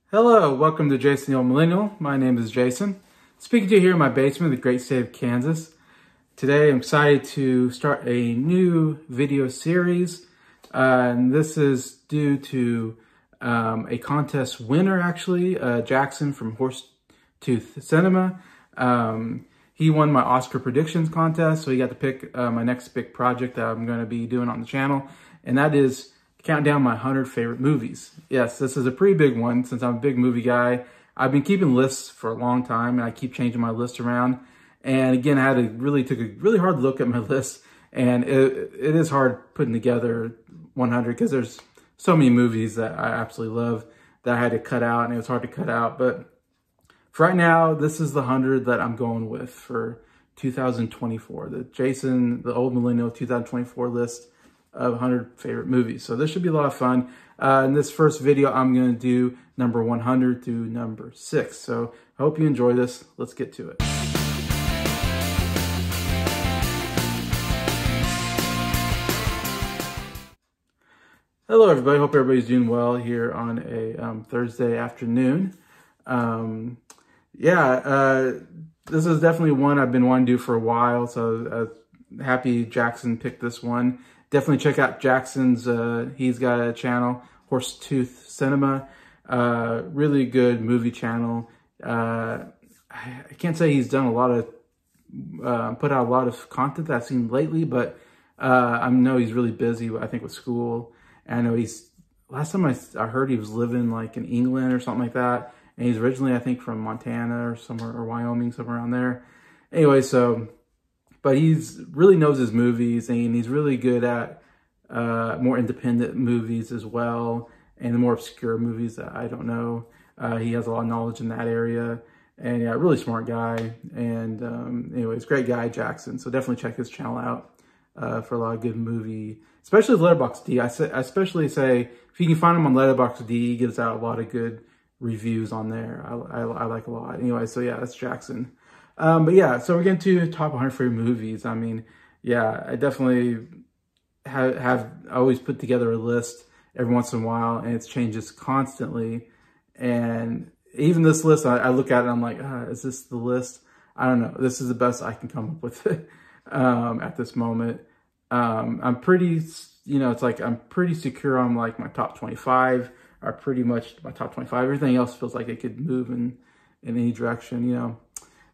Hello, welcome to Jason the Old Millennial. My name is Jason. Speaking to you here in my basement in the great state of Kansas. Today I'm excited to start a new video series. And this is due to a contest winner, actually, Jackson from Horsetooth Cinema. He won my Oscar predictions contest, so he got to pick my next big project that I'm going to be doing on the channel. And that is count down my 100 favorite movies. Yes, this is a pretty big one since I'm a big movie guy. I've been keeping lists for a long time and I keep changing my list around. And again, I took a really hard look at my list, and it is hard putting together 100 because there's so many movies that I absolutely love that I had to cut out, and it was hard to cut out. But for right now, this is the 100 that I'm going with for 2024. The Jason, the Old Millennial 2024 list of 100 favorite movies. So this should be a lot of fun. In this first video, I'm going to do number 100 through number 6. So I hope you enjoy this. Let's get to it. Hello, everybody. Hope everybody's doing well here on a Thursday afternoon. This is definitely one I've been wanting to do for a while. So happy Jackson picked this one. Definitely check out Jackson's, he's got a channel, Horsetooth Cinema, really good movie channel. I can't say he's done a lot of, put out a lot of content that I've seen lately, but I know he's really busy, I think, with school. And I know last time I heard he was living like in England or something like that. And he's originally, I think, from Montana or somewhere, or Wyoming, somewhere around there. Anyway, but he's really knows his movies, and he's really good at more independent movies as well, and the more obscure movies that I don't know. He has a lot of knowledge in that area, and yeah, really smart guy. And anyways, great guy, Jackson. So definitely check his channel out for a lot of good movie, especially Letterboxd. I especially say if you can find him on Letterboxd, he gives out a lot of good reviews on there. I like a lot. Anyway, so yeah, that's Jackson. But yeah, so we're getting to top 100 favorite movies. I mean, yeah, I definitely have always put together a list every once in a while, and it changes constantly. And even this list, I look at it and I'm like, is this the list? I don't know. This is the best I can come up with at this moment. I'm pretty, it's like I'm pretty secure on like my top 25 are pretty much my top 25. Everything else feels like it could move in any direction,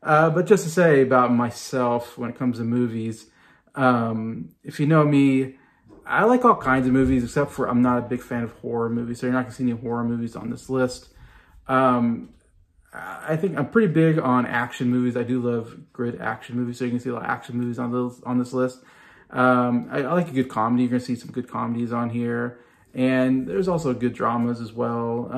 But just to say about myself when it comes to movies, if you know me, I like all kinds of movies, except for I'm not a big fan of horror movies, so you're not going to see any horror movies on this list. I think I'm pretty big on action movies. I do love good action movies, so you can see a lot of action movies on this list. I like a good comedy. You're going to see some good comedies on here, and there's also good dramas as well.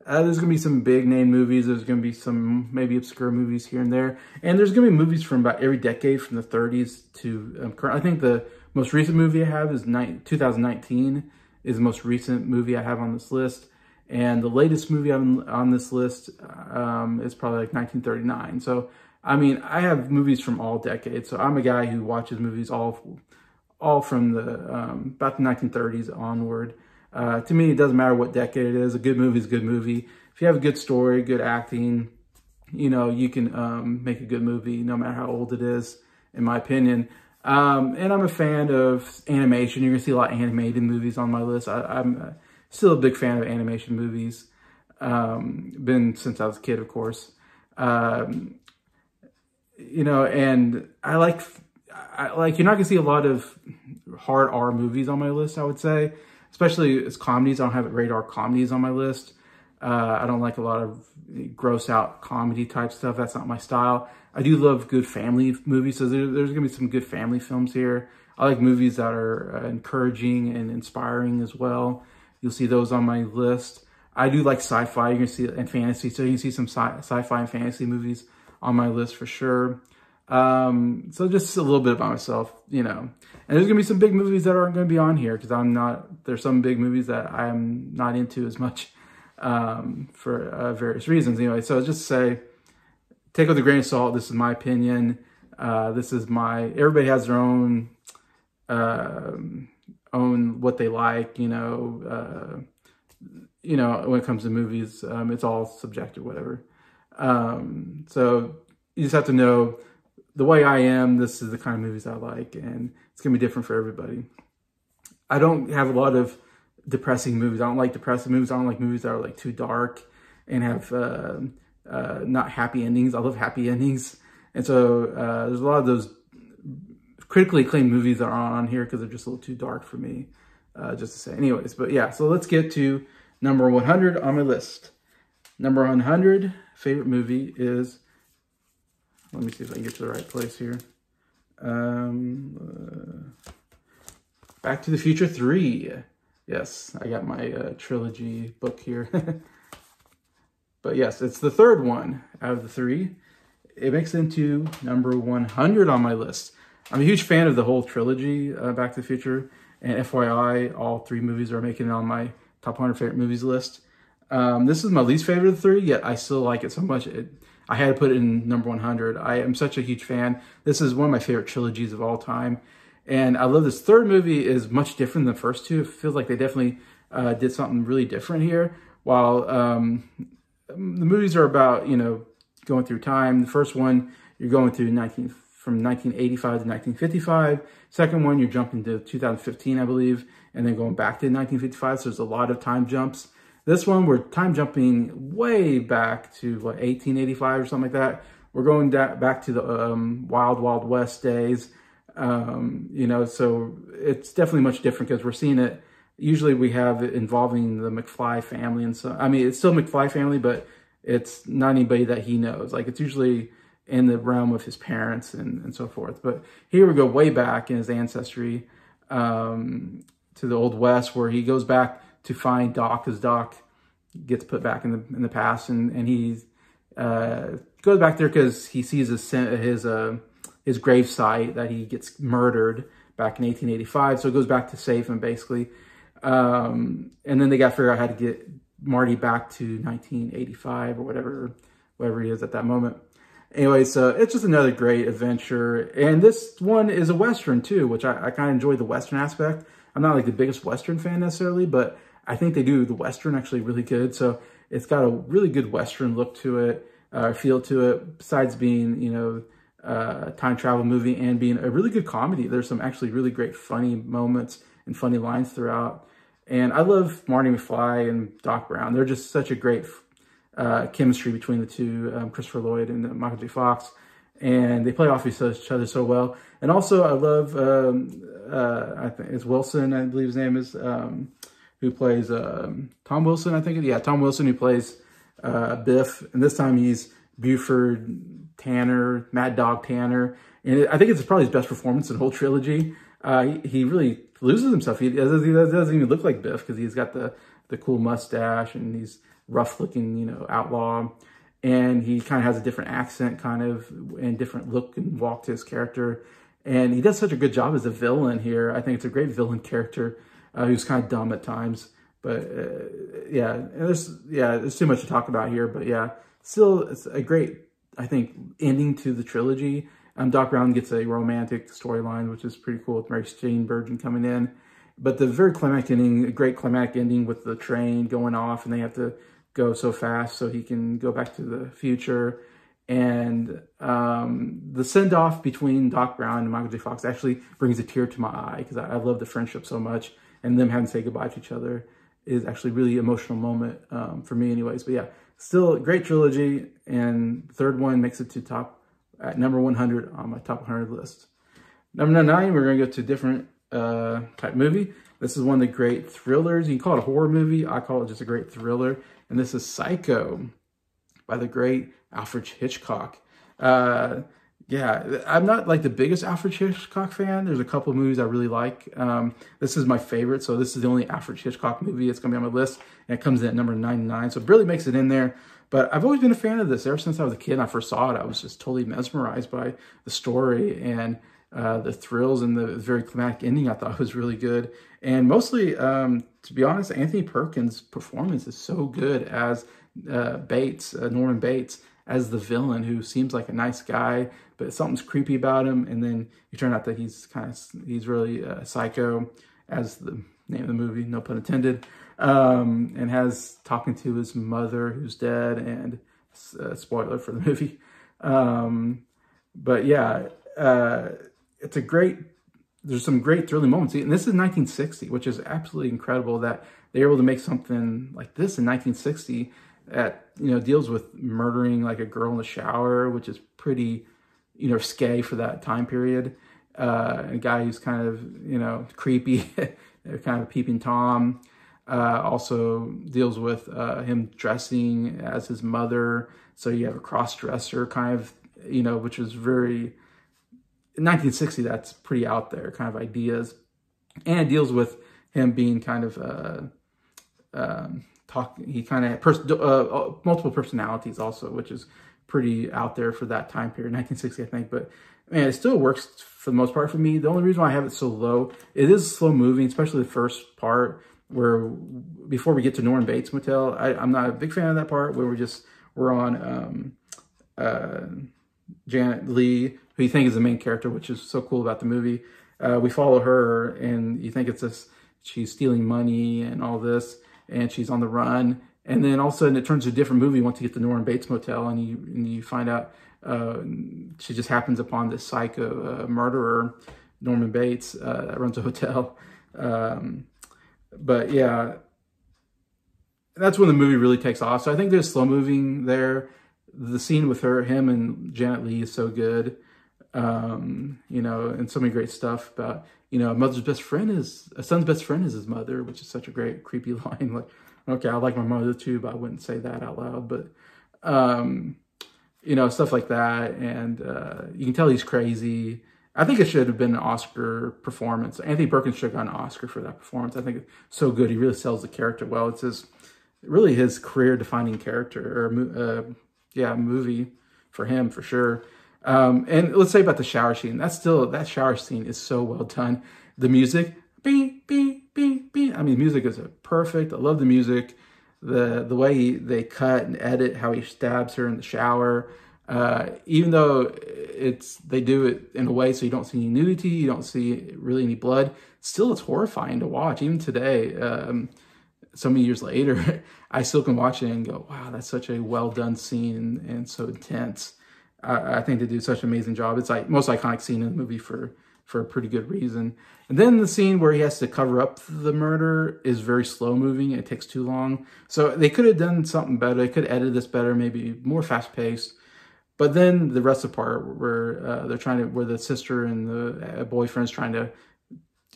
There's going to be some big name movies. There's going to be some maybe obscure movies here and there. And there's going to be movies from about every decade from the 30s to current. I think the most recent movie I have is 2019 is the most recent movie I have on this list. And the latest movie on this list is probably like 1939. So, I mean, I have movies from all decades. So I'm a guy who watches movies all from the about the 1930s onward. To me, it doesn't matter what decade it is. A good movie is a good movie. If you have a good story, good acting, you can make a good movie no matter how old it is, in my opinion. And I'm a fan of animation. You're going to see a lot of animated movies on my list. I'm still a big fan of animation movies. Been since I was a kid, of course. And I like you're not going to see a lot of hard R movies on my list, I would say. Especially as comedies. I don't have radar comedies on my list. I don't like a lot of gross out comedy type stuff. That's not my style. I do love good family movies. So there's going to be some good family films here. I like movies that are encouraging and inspiring as well. You'll see those on my list. I do like sci-fi, you can see, and fantasy, so you can see some sci-fi and fantasy movies on my list for sure. So just a little bit about myself, you know. And there's gonna be some big movies that aren't gonna be on here because there's some big movies that I'm not into as much for various reasons. Anyway, so just say, take with a grain of salt. This is my opinion. Everybody has their own what they like, you know, when it comes to movies, it's all subjective, whatever. So you just have to know the way I am, this is the kind of movies I like, and it's going to be different for everybody. I don't have a lot of depressing movies. I don't like depressing movies. I don't like movies that are like too dark and have not happy endings. I love happy endings. And so there's a lot of those critically acclaimed movies that are on here because they're just a little too dark for me, just to say. Anyways, but yeah, so let's get to number 100 on my list. Number 100 favorite movie is, let me see if I can get to the right place here. Back to the Future 3. Yes, I got my trilogy book here. But yes, it's the third one out of the three. It makes it into number 100 on my list. I'm a huge fan of the whole trilogy, Back to the Future. And FYI, all three movies are making it on my top 100 favorite movies list. This is my least favorite of the three, yet I still like it so much. I had to put it in number 100. I am such a huge fan. This is one of my favorite trilogies of all time. And I love this third movie is much different than the first two. It feels like they definitely did something really different here. While the movies are about, you know, going through time. The first one, you're going through from 1985 to 1955. Second one, you're jumping to 2015, I believe, and then going back to 1955. So there's a lot of time jumps. This one, we're time jumping way back to, what, 1885 or something like that. We're going back to the Wild Wild West days. You know, so it's definitely much different because we're seeing it. Usually we have it involving the McFly family. And so, I mean, it's still McFly family, but it's not anybody that he knows. Like, it's usually in the realm of his parents and so forth. But here we go way back in his ancestry to the Old West, where he goes back to find Doc, because Doc gets put back in the past, and he goes back there because he sees his grave site that he gets murdered back in 1885. So it goes back to save him, basically. And then they got to figure out how to get Marty back to 1985 or whatever he is at that moment. Anyway, so it's just another great adventure. And this one is a Western too, which I kind of enjoy the Western aspect. I'm not like the biggest Western fan necessarily, but I think they do the Western actually really good. So it's got a really good Western look to it, feel to it, besides being, you know, a time travel movie and being a really good comedy. There's some actually really great funny moments and funny lines throughout. And I love Marty McFly and Doc Brown. They're just such a great chemistry between the two, Christopher Lloyd and Michael J. Fox. And they play off each other so well. And also I love, I think it's Wilson, I believe his name is, who plays Tom Wilson, I think. Yeah, Tom Wilson, who plays Biff. And this time he's Buford Tanner, Mad Dog Tanner. And I think it's probably his best performance in the whole trilogy. He really loses himself. He doesn't even look like Biff because he's got the cool mustache and he's rough looking, you know, outlaw. And he kind of has a different accent and different look and walk to his character. And he does such a good job as a villain here. I think it's a great villain character who's kind of dumb at times. But there's too much to talk about here. But yeah, still it's a great, I think, ending to the trilogy. Doc Brown gets a romantic storyline, which is pretty cool, with Mary Steenburgen coming in. But the very climactic ending, a great climactic ending with the train going off, and they have to go so fast so he can go back to the future. And the send-off between Doc Brown and Michael J. Fox actually brings a tear to my eye, because I love the friendship so much, and them having to say goodbye to each other is actually a really emotional moment for me anyways. But yeah, still a great trilogy, and the third one makes it to at number 100 on my top 100 list. Number 9, we're going to go to a different type movie. This is one of the great thrillers. You can call it a horror movie. I call it just a great thriller. And this is Psycho by the great Alfred Hitchcock. Yeah, I'm not like the biggest Alfred Hitchcock fan. There's a couple of movies I really like. This is my favorite, so this is the only Alfred Hitchcock movie that's going to be on my list, and it comes in at number 99, so it really makes it in there. But I've always been a fan of this. Ever since I was a kid and I first saw it, I was just totally mesmerized by the story and the thrills, and the very climatic ending I thought was really good. And mostly, to be honest, Anthony Perkins' performance is so good as Bates, Norman Bates, as the villain, who seems like a nice guy, but something's creepy about him. And then you turn out that he's really psycho, as the name of the movie, no pun intended, and has talking to his mother who's dead, and spoiler for the movie. But yeah, it's a great, there's some great thrilling moments. And this is 1960, which is absolutely incredible that they were able to make something like this in 1960 that, you know, deals with murdering like a girl in the shower, which is pretty, you know, risque for that time period. A guy who's kind of, you know, creepy, kind of a peeping Tom. Also deals with him dressing as his mother. So you have a cross-dresser kind of, you know, which was very, in 1960, that's pretty out there kind of ideas. And it deals with him being kind of, he kind of multiple personalities also, which is pretty out there for that time period, 1960, I think. But man, it still works for the most part for me. The only reason why I have it so low, it is slow moving, especially the first part, where before we get to Norman Bates Motel. I'm not a big fan of that part where we're on Janet Leigh, who you think is the main character, which is so cool about the movie. We follow her, and you think it's this, she's stealing money and all this, and she's on the run. And then all of a sudden it turns to a different movie once you get to Norman Bates Motel, and you find out she just happens upon this psycho murderer, Norman Bates, that runs a hotel. But yeah, that's when the movie really takes off. So I think there's slow moving there. The scene with him and Janet Leigh is so good. You know, and so many great stuff about, you know, a son's best friend is his mother, which is such a great, creepy line. Like, okay, I like my mother too, but I wouldn't say that out loud. But, you know, stuff like that. And you can tell he's crazy. I think it should have been an Oscar performance. Anthony Perkins should have gotten an Oscar for that performance. I think it's so good. He really sells the character well. It's really his career-defining character, or movie for him, for sure. And let's say about the shower scene. That shower scene is so well done. The music, beep, beep, beep, beep. I mean, music is perfect. I love the music. The way they cut and edit how he stabs her in the shower. Even though they do it in a way so you don't see any nudity, you don't see really any blood, still it's horrifying to watch. Even today, so many years later, I still can watch it and go, wow, that's such a well done scene and so intense. I think they do such an amazing job. It's like most iconic scene in the movie for a pretty good reason. And then the scene where he has to cover up the murder is very slow moving. It takes too long. So they could have done something better. They could have edited this better, maybe more fast paced. But then the rest of the part where where the sister and the boyfriend's trying to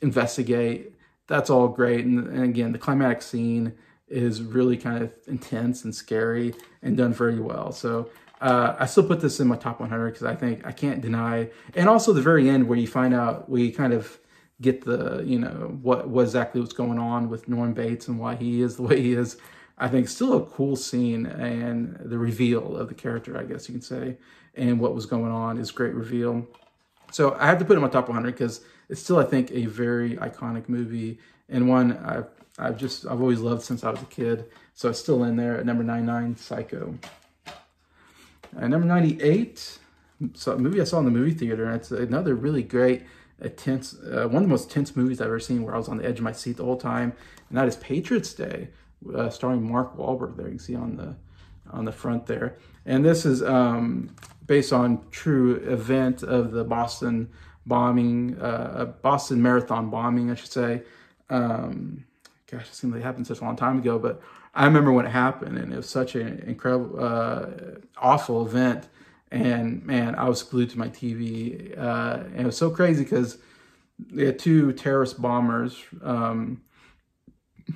investigate, that's all great. And again, the climatic scene is really kind of intense and scary and done very well. So I still put this in my top 100 because I think I can't deny. And also the very end where you find out, we kind of get the, you know, what exactly what's going on with Norman Bates and why he is the way he is. I think still a cool scene, and the reveal of the character, I guess you can say, and what was going on is great reveal. So I have to put it in my top 100 because it's still, I think, a very iconic movie, and one I've always loved since I was a kid. So it's still in there at number 99, Psycho. Number 98, so a movie I saw in the movie theater, and it's another really great, tense, one of the most tense movies I've ever seen, where I was on the edge of my seat the whole time, and that is Patriots Day, starring Mark Wahlberg. There you can see on the front there, and this is based on true event of the Boston bombing, Boston Marathon bombing, I should say. Gosh, it seems like it happened such a long time ago, but I remember when it happened, and it was such an incredible, awful event. And man, I was glued to my TV. And it was so crazy because they had two terrorist bombers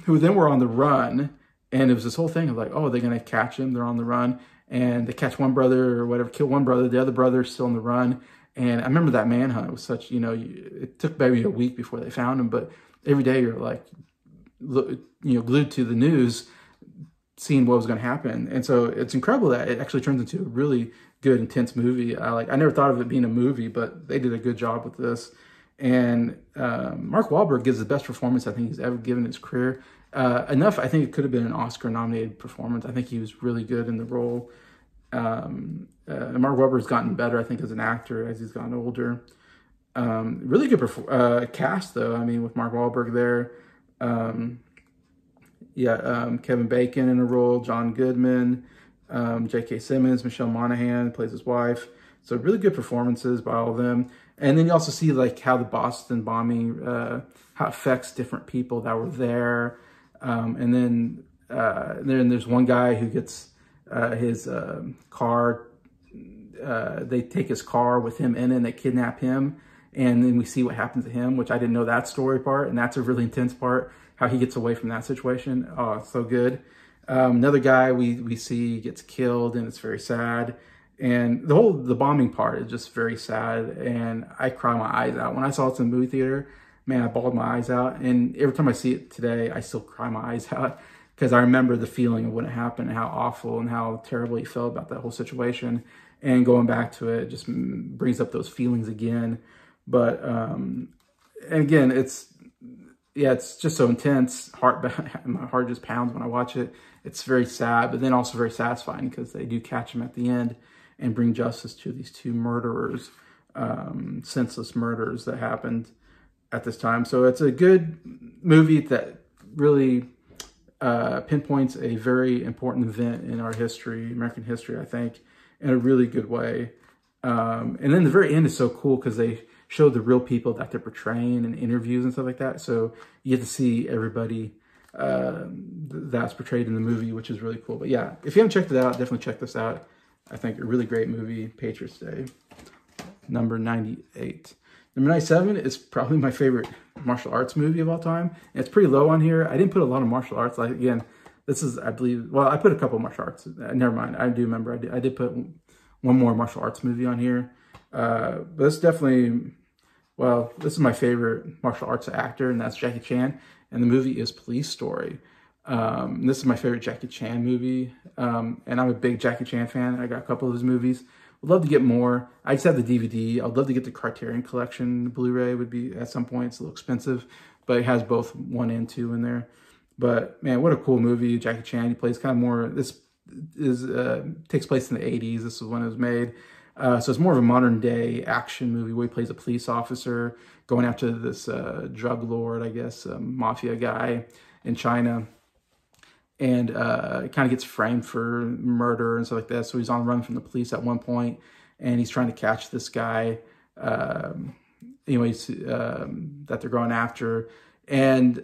who then were on the run. And it was this whole thing of like, oh, they're going to catch him. They're on the run. and they catch one brother or whatever, kill one brother, the other brother's still on the run. And I remember that manhunt was such, it took maybe a week before they found him, but every day you're like, glued to the news, seeing what was going to happen. And so it's incredible that it actually turns into a really good, intense movie. I never thought of it being a movie, but they did a good job with this. And Mark Wahlberg gives the best performance I think he's ever given in his career. Enough, I think it could have been an Oscar-nominated performance. I think he was really good in the role. Mark Wahlberg's gotten better, I think, as an actor as he's gotten older. Really good cast, though. I mean, with Mark Wahlberg there. Kevin Bacon in a role, John Goodman, J.K. Simmons, Michelle Monaghan plays his wife. So really good performances by all of them. And then you also see like how the Boston bombing, how it affects different people that were there. And then there's one guy who gets his car. They take his car with him in it and they kidnap him. And then we see what happens to him, which I didn't know that story part. And that's a really intense part, how he gets away from that situation. Oh, it's so good. Another guy we see gets killed, and it's very sad. And the bombing part is just very sad. And I cry my eyes out. When I saw it in the movie theater, man, I bawled my eyes out. And every time I see it today, I still cry my eyes out because I remember the feeling of when it happened and how awful and how terribly he felt about that whole situation. And going back to it just brings up those feelings again. But, and again, it's just so intense. My heart just pounds when I watch it. It's very sad, but then also very satisfying because they do catch him at the end and bring justice to these two murderers, senseless murders that happened at this time. So it's a good movie that really pinpoints a very important event in our history, American history, I think, in a really good way. And then the very end is so cool because they show the real people that they're portraying in interviews and stuff like that. So you get to see everybody that's portrayed in the movie, which is really cool. But yeah, if you haven't checked it out, definitely check this out. I think a really great movie, Patriots Day, number 98. Number 97 is probably my favorite martial arts movie of all time. And it's pretty low on here. I didn't put a lot of martial arts. Like, again, this is, I believe, well, I put a couple of martial arts. Never mind. I do remember I did put one more martial arts movie on here. But it's definitely, well, this is my favorite martial arts actor, and that's Jackie Chan. And the movie is Police Story. This is my favorite Jackie Chan movie. And I'm a big Jackie Chan fan. I got a couple of his movies. Would love to get more. I just have the DVD. I'd love to get the Criterion Collection Blu-ray. Would be at some point. It's a little expensive, but it has both 1 and 2 in there. But man, what a cool movie. Jackie Chan, he plays kind of more, this is takes place in the 80s. This is when it was made. So it's more of a modern day action movie where he plays a police officer going after this drug lord, I guess, mafia guy in China. And it kind of gets framed for murder and stuff like that. So he's on the run from the police at one point, and he's trying to catch this guy, that they're going after. And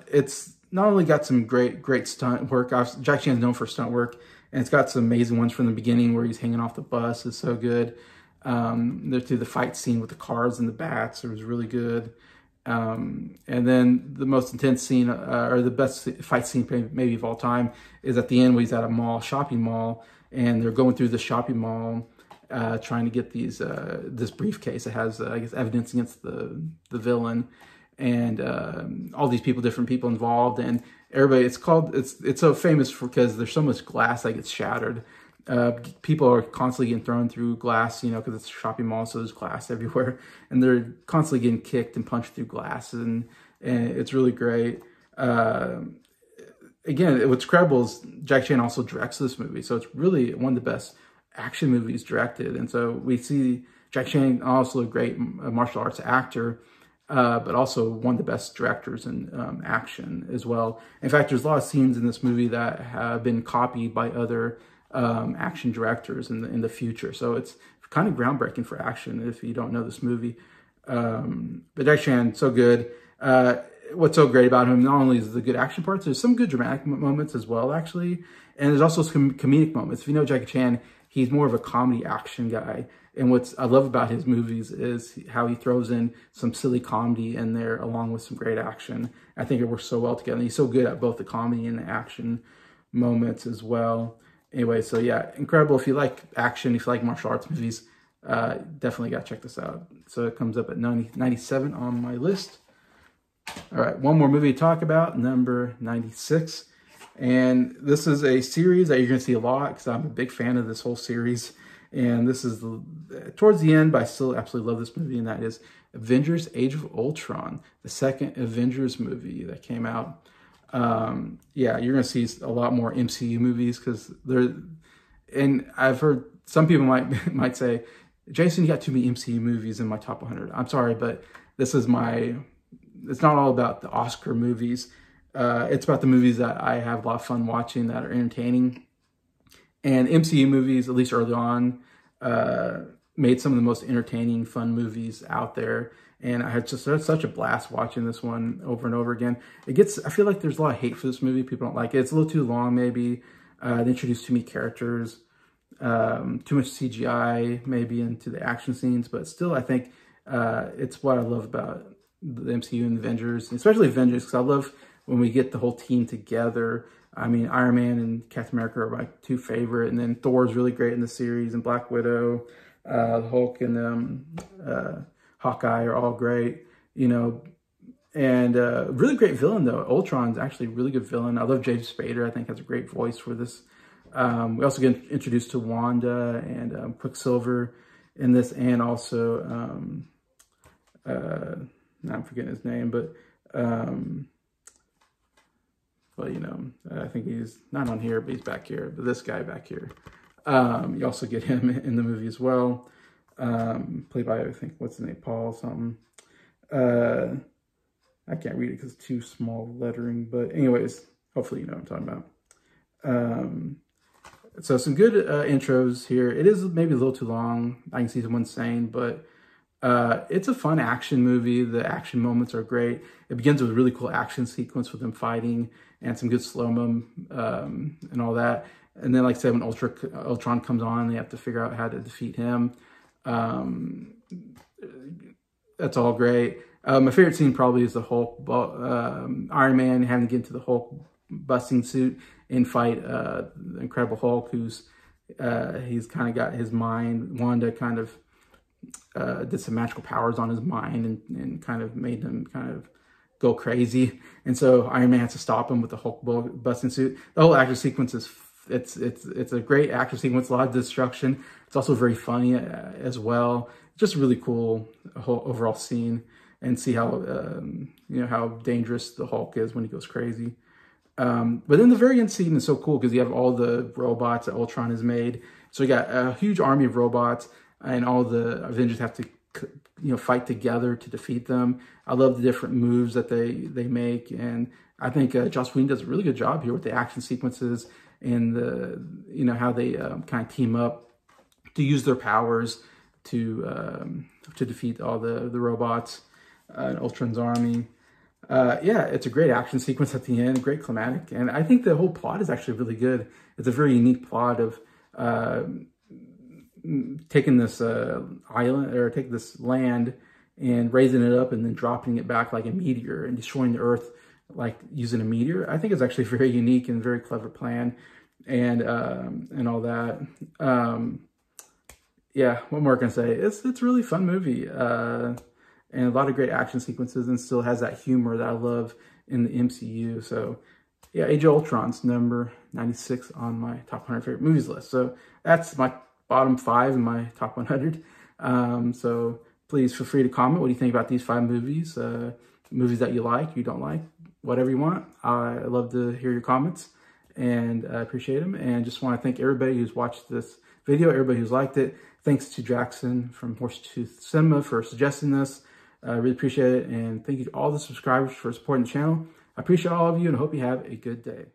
it's not only got some great stunt work. Jackie Chan's known for stunt work, and it's got some amazing ones from the beginning where he's hanging off the they're so good. Through the fight scene with the cars and the bats, it was really good. And then the most intense scene, or the best fight scene maybe of all time, is at the end where he's at a shopping mall, and they're going through the shopping mall, trying to get this briefcase that has, I guess, evidence against the villain, and all these different people involved, and everybody. It's so famous because there's so much glass that gets shattered. People are constantly getting thrown through glass, because it's a shopping mall, so there's glass everywhere, and they're constantly getting kicked and punched through glass, and it's really great. Again, what's incredible is Jackie Chan also directs this movie, so it's really one of the best action movies directed. And so we see Jackie Chan, also a great martial arts actor, but also one of the best directors in action as well. In fact, there's a lot of scenes in this movie that have been copied by other action directors in the future. So it's kind of groundbreaking for action if you don't know this movie. But Jackie Chan, so good. What's so great about him, not only is the good action parts, there's some good dramatic moments as well, actually. And there's also some comedic moments. If you know Jackie Chan, he's more of a comedy action guy. And what I love about his movies is how he throws in some silly comedy in there along with some great action. I think it works so well together. And he's so good at both the comedy and the action moments as well. Anyway, so yeah, incredible. If you like action, if you like martial arts movies, definitely got to check this out. So it comes up at 97 on my list. All right, one more movie to talk about, number 96. And this is a series that you're going to see a lot because I'm a big fan of this whole series. And this is towards the end, but I still absolutely love this movie, and that is Avengers Age of Ultron, the second Avengers movie that came out. Yeah, you're going to see a lot more MCU movies because and I've heard some people might say, Jason, you got too many MCU movies in my top 100. I'm sorry, but this is it's not all about the Oscar movies. It's about the movies that I have a lot of fun watching, that are entertaining. And MCU movies, at least early on, made some of the most entertaining, fun movies out there. And I had such a blast watching this one over and over again. I feel like there's a lot of hate for this movie. People don't like it. It's a little too long, maybe. They introduce too many characters, too much CGI, maybe into the action scenes. But still, I think it's what I love about the MCU and Avengers, especially Avengers, because I love when we get the whole team together. I mean, Iron Man and Captain America are my two favorite, and then Thor's really great in the series, and Black Widow, Hulk, and Hawkeye are all great, you know. And really great villain though. Ultron's actually a really good villain. I love James Spader. I think has a great voice for this. We also get introduced to Wanda and Quicksilver in this, and also I'm forgetting his name, but well, you know, I think he's not on here, but he's back here. But this guy back here, you also get him in the movie as well. Played by, I think, what's his name, Paul something. I can't read it because it's too small lettering. But anyways, hopefully you know what I'm talking about. So some good intros here. It is maybe a little too long. I can see someone saying, but it's a fun action movie. The action moments are great. It begins with a really cool action sequence with them fighting and some good slow-mo and all that. And then, like I said, when Ultron comes on, they have to figure out how to defeat him. That's all great. My favorite scene probably is the Hulk, Iron Man having to get into the Hulk busting suit and fight the Incredible Hulk, he's kind of got his mind. Wanda kind of did some magical powers on his mind and kind of made him kind of go crazy. And so Iron Man has to stop him with the Hulk busting suit. The whole action sequence is it's a great action sequence, a lot of destruction. It's also very funny as well. Just really cool whole overall scene, and see how you know how dangerous the Hulk is when he goes crazy. But then the very end scene is so cool because you have all the robots that Ultron has made. So you got a huge army of robots, and all the Avengers have to fight together to defeat them. I love the different moves that they make, and I think Joss Whedon does a really good job here with the action sequences and the how they kind of team up to use their powers to defeat all the robots in Ultron's army. Yeah, it's a great action sequence at the end, great climatic, and I think the whole plot is actually really good. It's a very unique plot of taking this island, or take this land and raising it up and then dropping it back like a meteor and destroying the Earth like using a meteor. I think it's actually very unique and very clever plan, and all that. Yeah, what more can I say? It's a really fun movie. And a lot of great action sequences, and still has that humor that I love in the MCU. So yeah, Age of Ultron's number 96 on my top 100 favorite movies list. So that's my bottom 5 in my top 100. So please feel free to comment. What do you think about these 5 movies? Movies that you like, you don't like, whatever you want. I love to hear your comments, and I appreciate them. And just want to thank everybody who's watched this video, everybody who's liked it. Thanks to Jackson from Horseshoe Cinema for suggesting this. I really appreciate it, and thank you to all the subscribers for supporting the channel. I appreciate all of you, and I hope you have a good day.